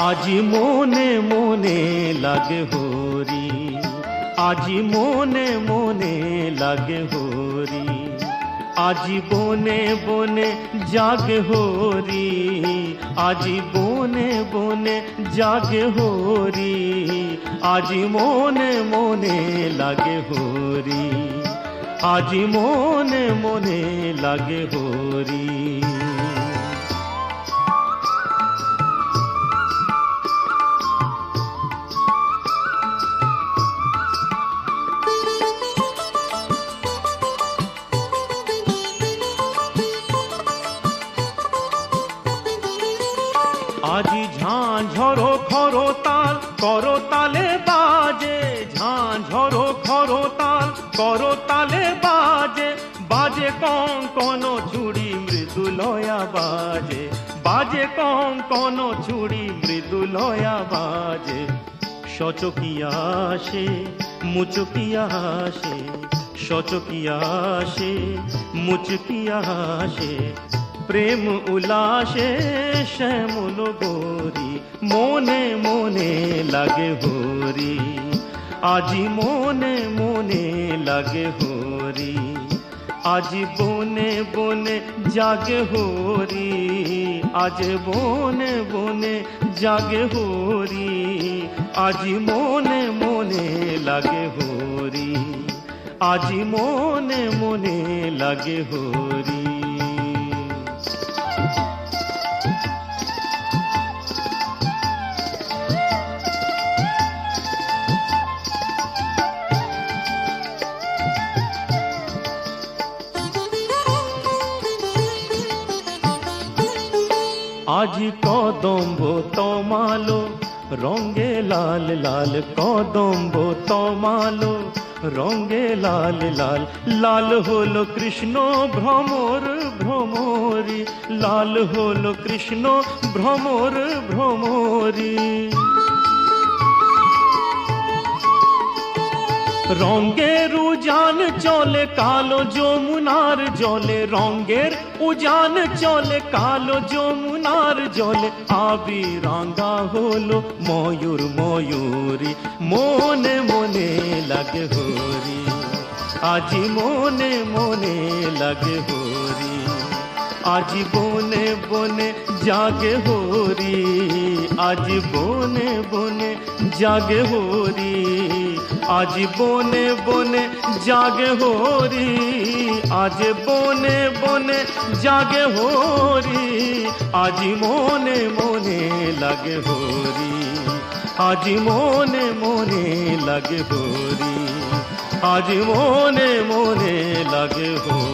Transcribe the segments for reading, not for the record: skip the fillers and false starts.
আজি মনে মনে লাগে হরি, আজি মনে মনে লাগে হরি, আজি বনে বনে জাগে হরি, আজি বনে বনে জাগে হরি, আজি মনে মনে লাগে হরি, আজি মনে মনে লাগে হরি। আজি ঝাঁঝরো খরতাল করতালে বাজে, ঝাঁঝরো খরতাল করতালে বাজে, বাজে কঙ্কন চুড়ি মৃদুলয়া বাজে, বাজে কঙ্কন চুড়ি মৃদুলয়া বাজে। সচকিয়া আসে মুচকিয়া আসে, সচকিয়া আসে মুচকিয়া আসে, প্রেম উল্লাসে শ্যামল গোরি, মনে মনে লাগে হরি, আজি মনে মনে লাগে হরি, আজি বনে বনে জাগে হরি, আজ বনে বনে জাগে হরি, আজি মনে মনে লাগে হরি, আজি মনে মনে লাগে হরি। আজি কদম্ব তমালো রঙে লাল লাল, কদম্ব তমালো রঙে লাল লাল, লাল হলো কৃষ্ণ ভ্রমর ভ্রমরি, লাল হলো কৃষ্ণ ভ্রমর ভ্রমরি। রঙের উজান চলে কালো যমুনার জলে, রঙের উজান চলে কালো যমুনার জলে, আবিরাঙ্গা হলো ময়ূর ময়ূরী, মনে মনে লাগে হরি, আজি মনে মনে লাগে হরি, আজি বনে বনে জাগে হরি, আজি বনে বনে জাগে হরি, আজি বনে বনে জাগে হরি, আজ বনে বনে জাগে হরি, আজি মনে মনে লাগে হরি, আজি মনে মনে লাগে হরি, আজি মনে মনে লাগে হরি।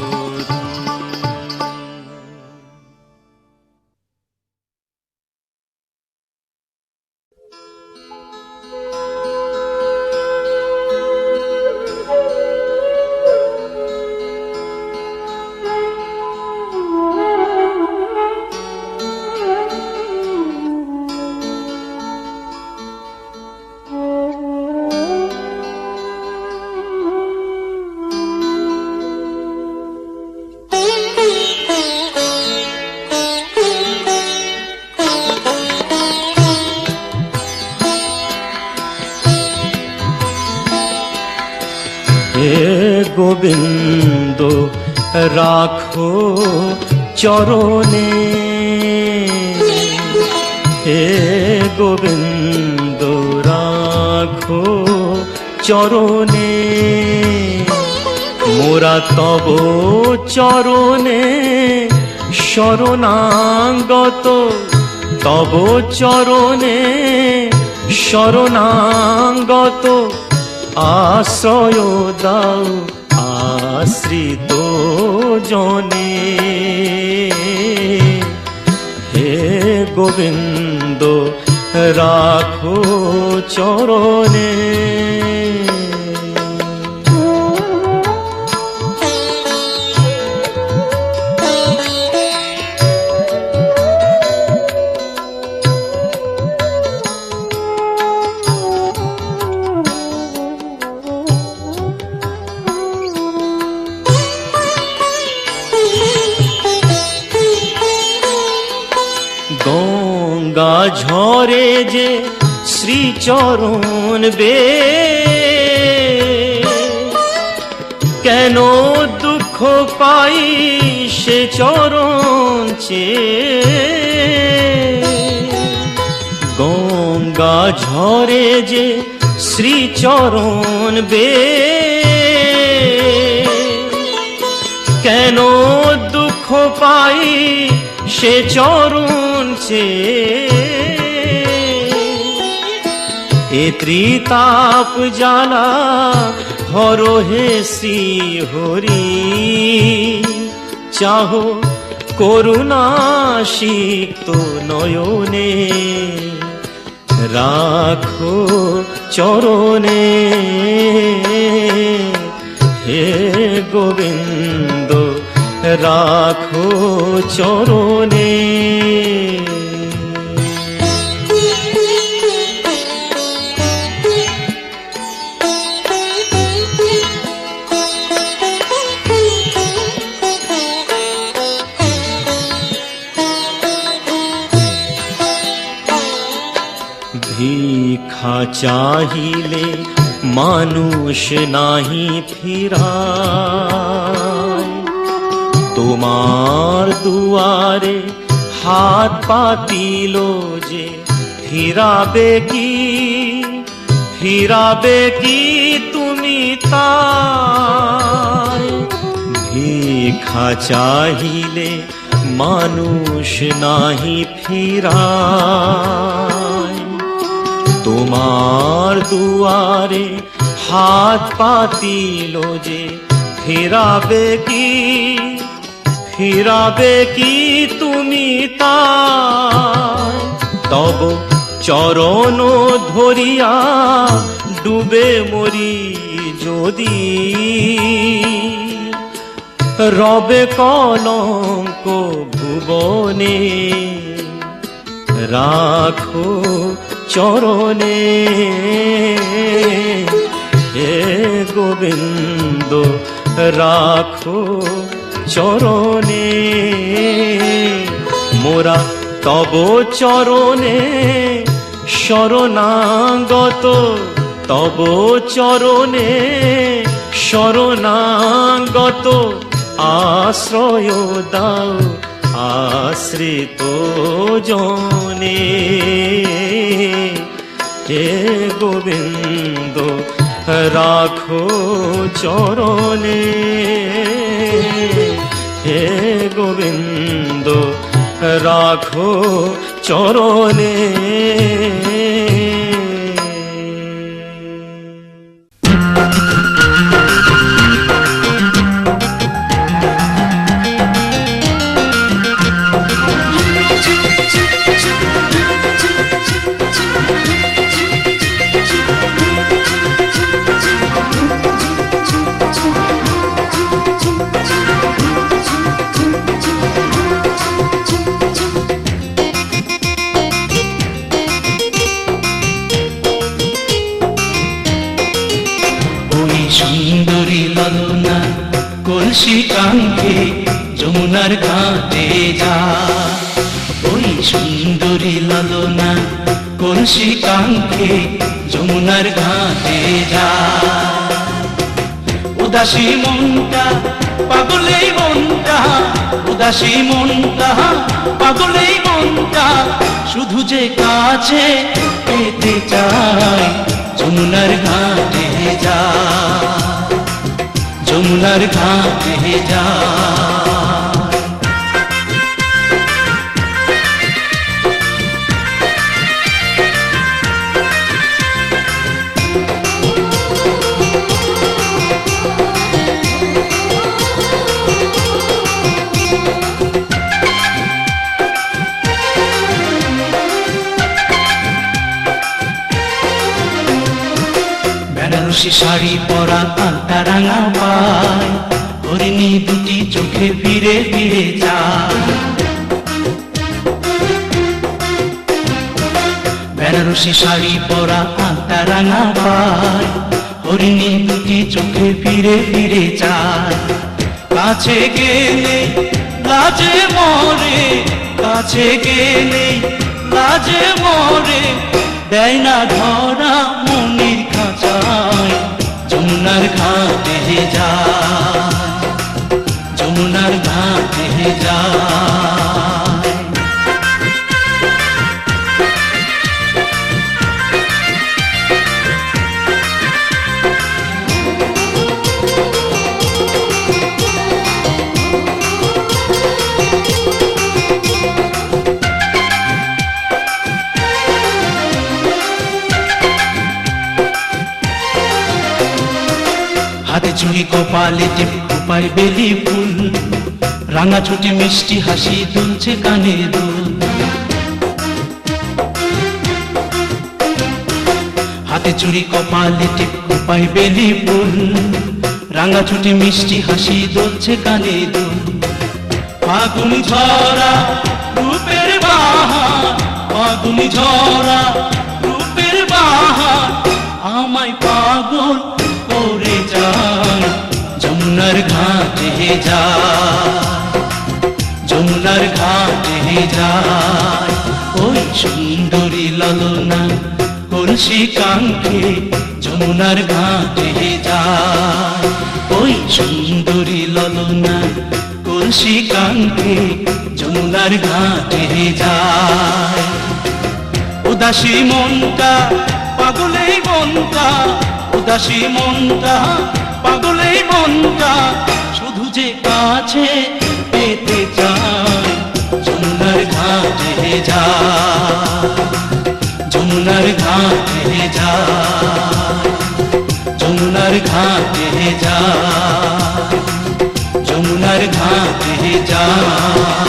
গোবিন্দ রাখো চরণে, হে গোবিন্দ রাখো চরণে, মোরা তব চরণে শরণাগত, তব চরণে শরণাগত, আশ্রয় দাও আশ্রিত জনে, হে গোবিন্দ রাখো চরণে। গঙ্গা ঝরে যে শ্রীচরণ বে, কেন দুঃখ পাই সে চরণ চেয়ে। গঙ্গা ঝরে যে শ্রীচরণ বে, কেন দুঃখ পাই সে চরণ চেয়ে। এ ত্রিতাপ জ্বালা হরো হে শ্রী হরি, চাহো করুণা সিক্ত নয়নে, রাখো চরণে হে গোবিন্দ, রাখো চরণে। ভিক্ষা চাহিলে মানুষ নাহি ফিরায়, তোমার দুয়ারে হাত পাতিল যে ফিরাবে কি, ফিরাবে কি তুমি তাই। ভিক্ষা চাহিলে মানুষ নাহি ফিরায়, তোমার দুয়ারে হাত পাতিল যে ফিরাবে কি, ফিরাবে কি তুমি তাই। তব চরণ ধরিয়া ডুবে মরি যদি, রবে কলঙ্ক ভুবনে, রাখো চরণে হে গোবিন্দ, রাখো চরণে। মোরা তব চরণে শরণাগত, তব চরণে শরণাগত, আশ্রয় দাও আশ্রিত জনে হে গোবিন্দ, রাখো চরণে হে গোবিন্দ, রাখো চরণে। সুন্দরী ললনা কলসি কাঙ্ক্ষে যমুনার ঘাটে যা, ওই সুন্দরী ললনা কলসি কাঙ্ক্ষে যমুনার ঘাটে যা। উদাসী মনটা পাগলেই মনটা, উদাসী মনটা পাগলেই মনটা, শুধু যে কাছে পেতে চায় যমুনার ঘাটে যা, যমুনার ঘাটে যা। বেনারসি শাড়ি পরা আলতা রাঙা পায়, হরিণী দুটি চোখে ফিরে ফিরে যায়। বেনারসি শাড়ি পরা আলতা রাঙা পায়, হরিণী দুটি চোখে ফিরে ফিরে যায়। কাছে গেলে লাজে মরে, কাছে গেলে লাজে মরে দেয় না ধরা মনির খাঁচায় যমুনার ঘাটে যায় যমুনার ঘাটে যায় হাতে চুড়ি কপালে টিপ কোপায় বেলি ফুল রাঙা ছুটি মিষ্টি হাসি দুলছে কানে দুল হাতে চুড়ি কপালে টিপ কোপায় বেলি ফুল রাঙা ছুটি মিষ্টি হাসি দুলছে কানে দুল ফাগুন ঝরা রূপের বাহার ফাগুন ঝরা রূপের বাহার আমায় পাগল করে যায় যমুনার ঘাটে যায় যমুনার ঘাটে যায় ওই সুন্দরী ললনা কলসি কাঙ্ক্ষে যমুনার ঘাটে যায় ওই সুন্দরী ললনা কলসি কাঙ্ক্ষে যমুনার ঘাটে যায় উদাসী মনটা পাগলেই মনটা উদাসী মনটা পাগলেই মনটা শুধু যে কাছে পেতে চায় যমুনার ঘাটে যায় যমুনার ঘাটে যায় যমুনার ঘাটে যায় যমুনার ঘাটে যায়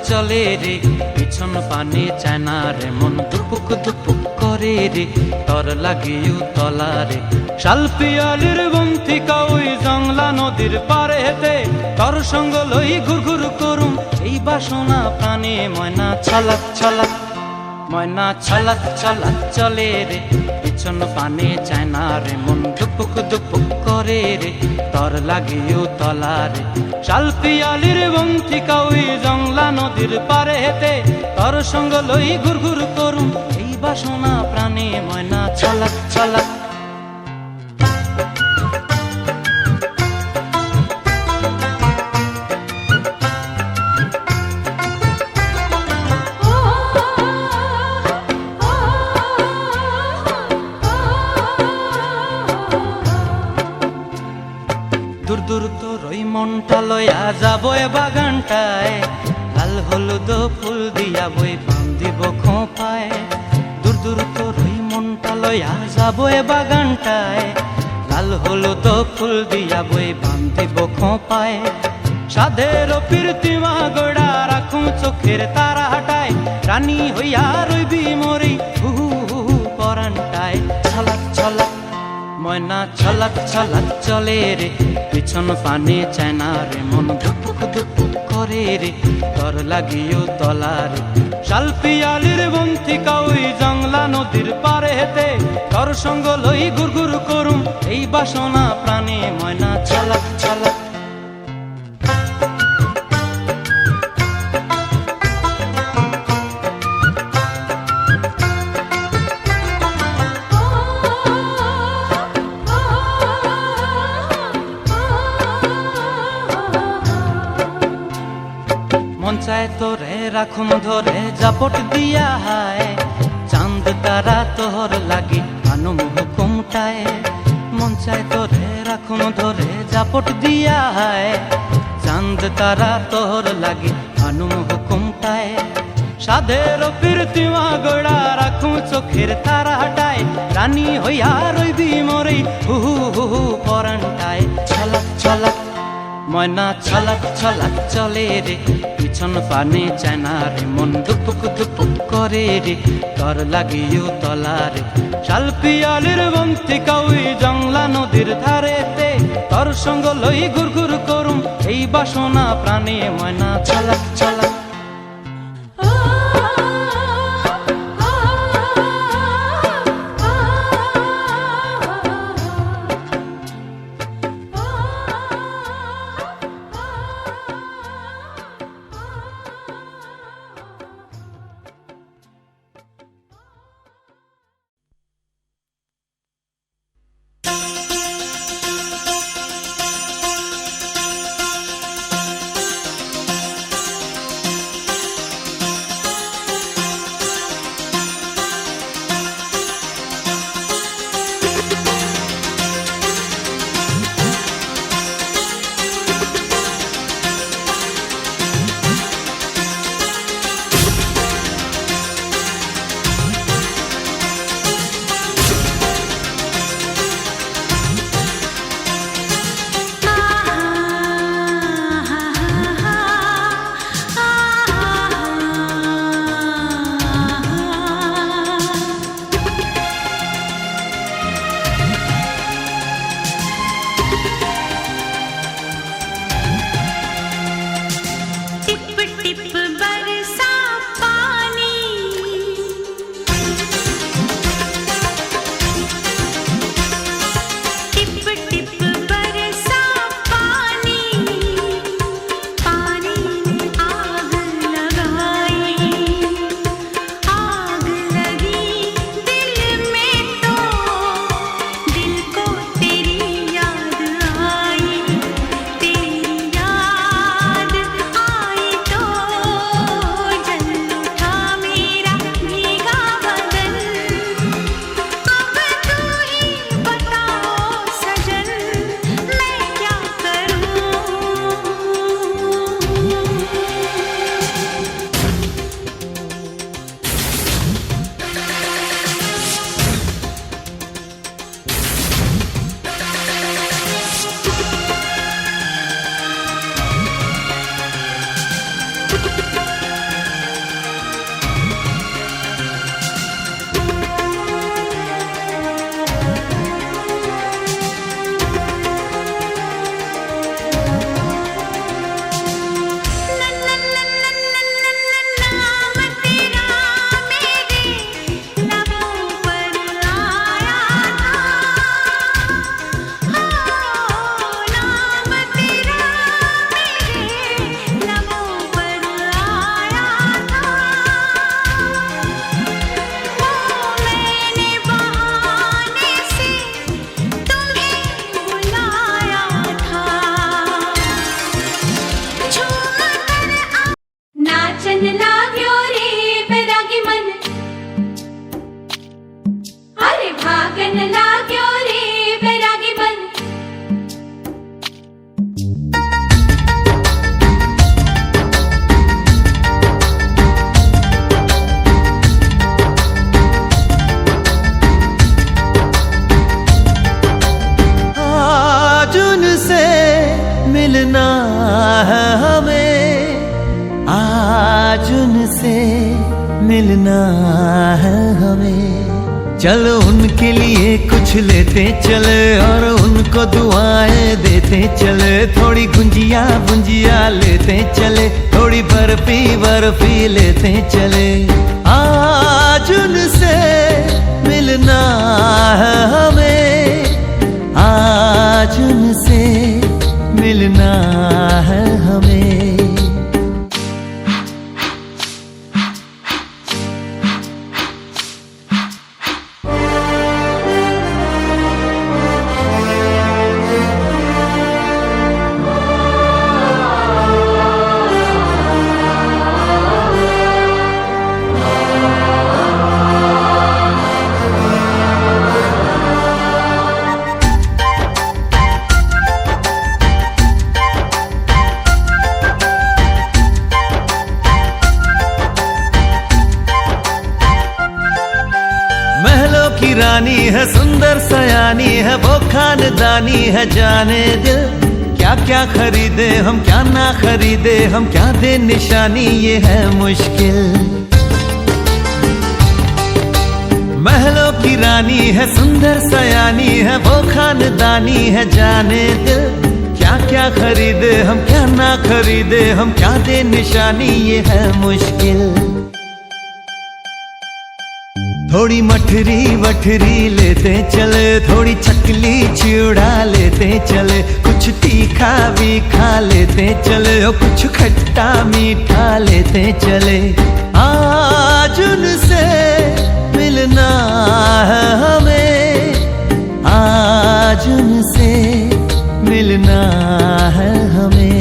চলে রে পিছন পানে চায় না রে মন দুপুক দুপুক করে রে তর লাগিও তলা রে শালপিয়ালির বন্থিকা ওই জংলা নদীর পারে হেতে তর সঙ্গ লই ঘুর ঘুর করুম এই বাসনা প্রাণে ময়না ছলাক ছলাক ময়না ছলাক ছলাক চলে রে পিছন পানে চায় না রে মন দুপুক দুপুক করে রে তর লাগিও তলা রে শালপিয়ালির বন্থিকা ওই জংলা নদীর পারে হেতে তর সঙ্গ লই ঘুর ঘুর করুম এই বাসনা প্রাণে ময়না ছলাক ছলাক দূর দূর তোর ওই মনটা লয়া যাবো এ বাগানটায় লাল হলুদ ফুল দিয়া বই বান্ধিব খোঁপায় দূর দূর তোর ওই মনটা লয়া যাবো এ বাগানটায় লাল হলুদ ফুল দিয়া বই বান্ধিব খোঁপায় সাধের প্রীতিমা গোড়া রাখুম চোখের তারা হাটায় রানী হইয়া রইবি মরি হু হু পরানটায় ছলাক ছলাক ময়না ছলাক ছলাক চলে রে পিছন পানে চায় না রে মন ধুপুক ধুপুক করে রে তর লাগিও তলা রে শালপিয়ালির বন্থিকা ওই জংলা নদীর পারে হেতে তর সঙ্গ লই ঘুর ঘুর করুম এই বাসনা প্রাণে ময়না ছলাক ছলাক মন চায় তোরে রাখুম ধরে জাপট দিয়া হায় চাঁদ তারা তোর লাগি আনুম হুকুমটায় মন চায় তোরে রাখুম ধরে জাপট দিয়া হায় চাঁদ তারা তোর লাগি আনুম হুকুমটায় সাধের প্রীতিমা গোড়া রাখু চোখের তারা হাটায় রানী হইয়া রইবি মরে হু হু হু হু পরান্টায় ছলাক ছলাক ময়না ছলাক ছলাক চলে রে পিছন পানে চায়না রে মন দুপুক দুপুক করে রে তর লাগিও তলারে শাল পিয়ালির বন্তি কাউই জংলা নদীর ধারেতে তর সঙ্গ লই ঘুর ঘুর করুম এই বাসনা প্রাণে ময়না ছলাক ছলাক मिलना है हमें, आज उनसे मिलना है हमें। चलो उनके लिए कुछ लेते चले और उनको दुआएं देते चले। थोड़ी गुंजिया गुंजिया लेते चले, थोड़ी बर्फी बर्फी लेते चले। आज उनसे मिलना है हमें, आज उनसे मिलना है हमें। रानी है, सुंदर सयानी है, वो खानदानी है। जाने दिल क्या क्या खरीदे हम, क्या ना खरीदे हम, क्या दे निशानी, ये है मुश्किल। महलों की रानी है, सुंदर सयानी है, वो खानदानी है। जाने दिल क्या क्या खरीदे हम, क्या ना खरीदे हम, क्या दे निशानी, ये है मुश्किल। थोड़ी मठरी वठरी लेते चले, थोड़ी चकली चिड़ा लेते चले, कुछ तीखा भी खा लेते चले, और कुछ खट्टा मीठा लेते चले। आज उनसे मिलना है हमें, आज उनसे मिलना है हमें।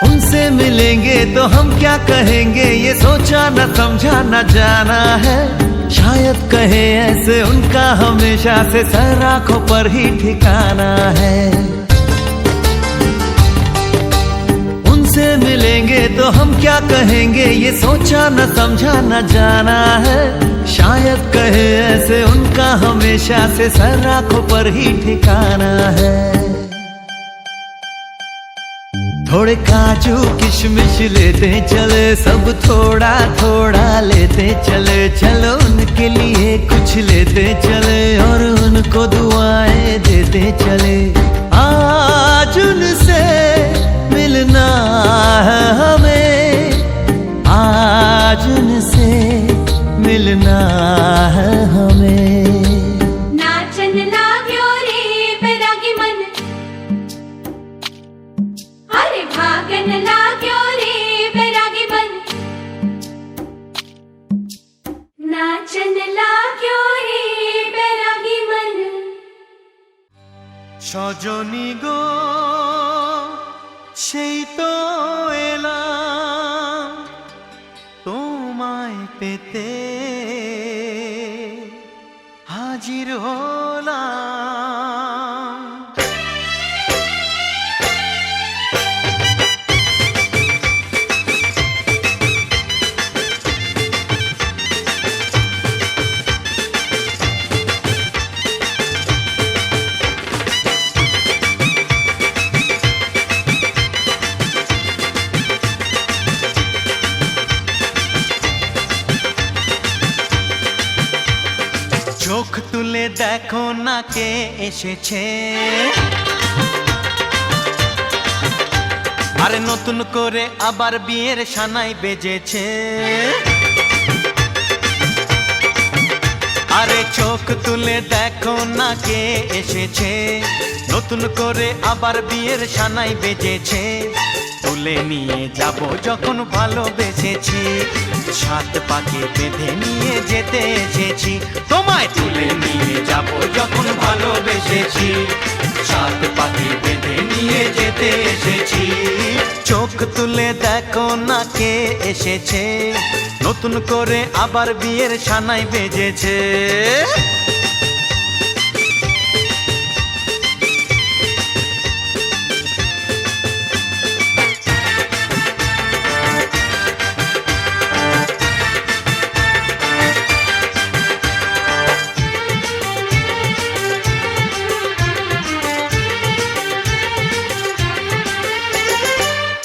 उनसे मिलेंगे तो हम क्या कहेंगे, ये सोचा न समझा न जाना है। शायद कहे ऐसे उनका हमेशा से सर आंखों पर ही ठिकाना है। उनसे मिलेंगे तो हम क्या कहेंगे, ये सोचा न समझा न जाना है। शायद कहे ऐसे उनका हमेशा से सर आंखों पर ही ठिकाना है। थोड़े काजू किशमिश लेते चले, सब थोड़ा थोड़ा लेते चले। चलो उनके लिए कुछ लेते चले, और उनको दुआएं देते चले। आज उनसे मिलना है हमें, आज उनसे मिलना है हमें। नाचन लाग्यो रे बैरागी मन, अरे भागन लाग्यो रे बैरागी मन। नाचन लाग्यो रे बैरागी मन। সজনী গো সেই তো এলাম তোমায় পেতে, হাজির হলাম। চোখ তুলে দেখো না কে এসেছে, আরে নতুন করে আবার বিয়ের সানাই বেজেছে। আরে চোখ তুলে দেখো না কে এসেছে, নতুন করে আবার বিয়ের সানাই বেজেছে। তুলে নিয়ে যাব যখন ভালোবেসেছি, সাত পাকে বেঁধে নিয়ে যেতে এসেছি। তোমায় তুলে নিয়ে যাব যখন ভালোবেসেছি, সাত পাকে বেঁধে নিয়ে যেতে এসেছি। চোখ তুলে দেখো না কে এসেছে, নতুন করে আবার বিয়ের সানাই বেজেছে।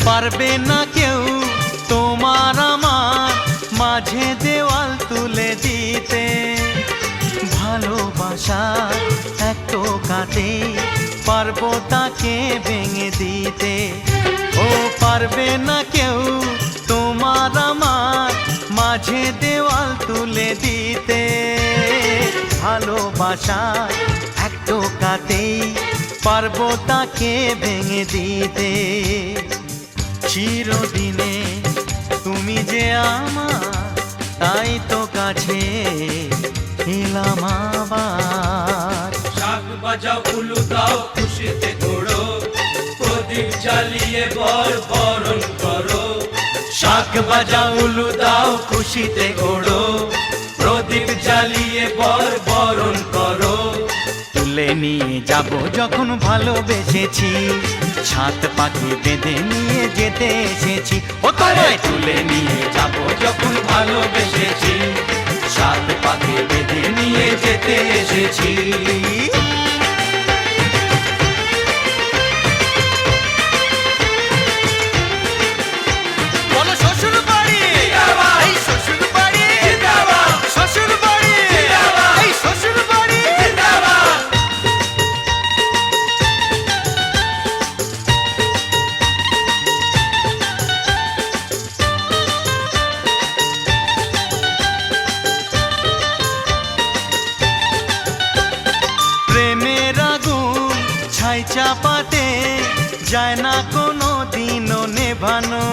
পারবে না কেউ তোমার আমার মাঝে দেওয়াল তুলে দিতে, ভালোবাসা এক টোকাতে পারবো তাকে ভেঙে দিতে। ও পারবে না কেউ তোমার আমার মাঝে দেওয়াল তুলে দিতে, ভালোবাসা এক টোকাতেই পারবো তাকে ভেঙে দিতে। চিরদিনে তুমি যে আমার, তাই তো কাছে এলাম আবার। শাক বাজাও উলু দাও খুশিতে ঘোড়ো, প্রদীপ জ্বালিয়ে ঢাক বাজাও উলু দাও খুশিতে ওড়ো, প্রদীপ জ্বালিয়ে বরণ করো। তুলে নিয়ে যাব যখন ভালোবেসেছি, ছাত পাখি বেঁধে নিয়ে যেতে এসেছি। ও তোমায় তুলে নিয়ে যাব যখন ভালোবেসেছি, ছাত পাখি বেঁধে নিয়ে যেতে এসেছি। বলো শ্বশুর বাড়ি, এই শ্বশুর বাড়ি, শ্বশুর বাড়ি, এই শ্বশুর বাড়ি। প্রেমের আগুন ছাই চাপাতে যায় না কোনো দিনও নেভানো,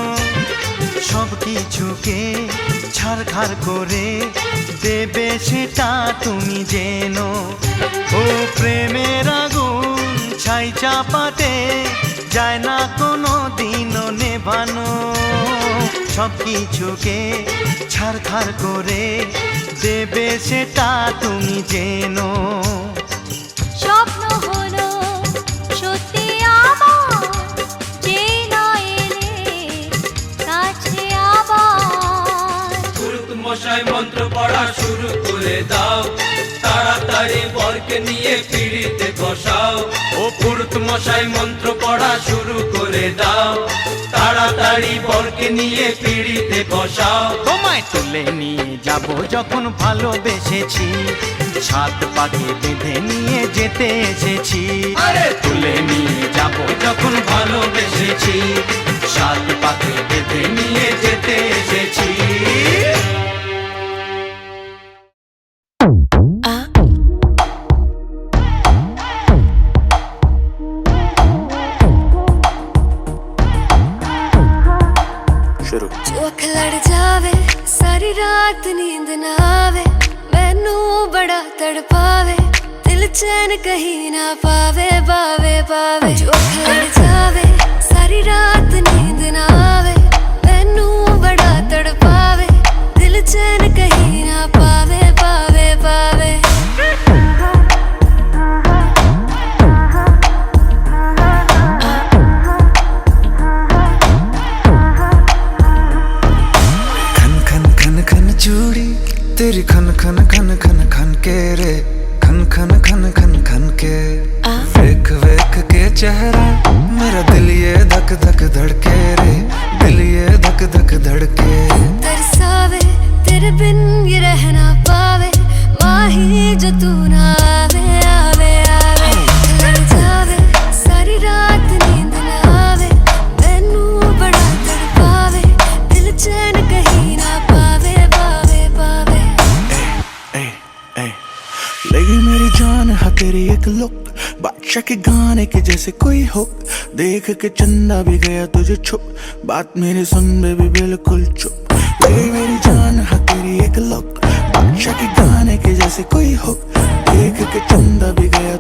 সব কিছুকে ছারখার করে দেবে সেটা তুমি জেনো। ও প্রেমের আগুন ছাই চাপাতে যায় না কোনো দিনও নেভানো, সব কিছুকে ছারখার করে দেবে সেটা তুমি জেনো। স্বপ্ন হলো সত্যি আমার, যে না এলে কাছে আবার। পুরুত মশাই মন্ত্র পড়া শুরু করে দাও, তাড়াতাড়ি বরকে নিয়ে পিড়িতে বসাও। ও পুরুত মশাই মন্ত্র পড়া শুরু করে দাও, তাড়াতাড়ি বরকে নিয়ে পিড়িতে বসাও। তোমায় তুলে নিয়ে যাব যখন ভালোবেসেছি, ছাদ পাখি বেঁধে নিয়ে যেতে এসেছি। আরে তুলে নিয়ে যাব যখন ভালোবেসেছি, ছাদ পাখি বেঁধে নিয়ে যেতে এসেছি। जो अख लड़ जावे सारी रात नींद ना आवे, मैनू बड़ा तड़पावे, दिल चैन कहीं ना पावे पावे पावे। जो अख लड़ जावे सारी रात नींद ना आवे, मैनू बड़ा तड़पावे, दिल चैन कहीं ना पावे पावे पावे। चूड़ी तेरी खन खन खन खन खन के रे, खन खन खन खन खन के। वेख वेख के चेहरा मेरा दिल ये धक धक धड़के रे, दिल ये धक धक धड़के। तरसावे तेरे बिन ये रह ना पावे, माही जो तू ना आवे आवे आवे। लड़ जावे सारी रात नींद ना आवे, मैनू बड़ा तड़पावे, दिल चैन कहीं ना पावे पावे पावे। लगी मेरी जान है तेरी एक लुक, बादशाह के गाने के जैसे कोई हो, देख के चंदा भी गया तुझे छुप, बात मेरी सुन बेबी बिल्कुल चुप। लगी मेरी जान है तेरी एक लुक, बादशाह के गाने के जैसे कोई हो, देख के चंदा भी गया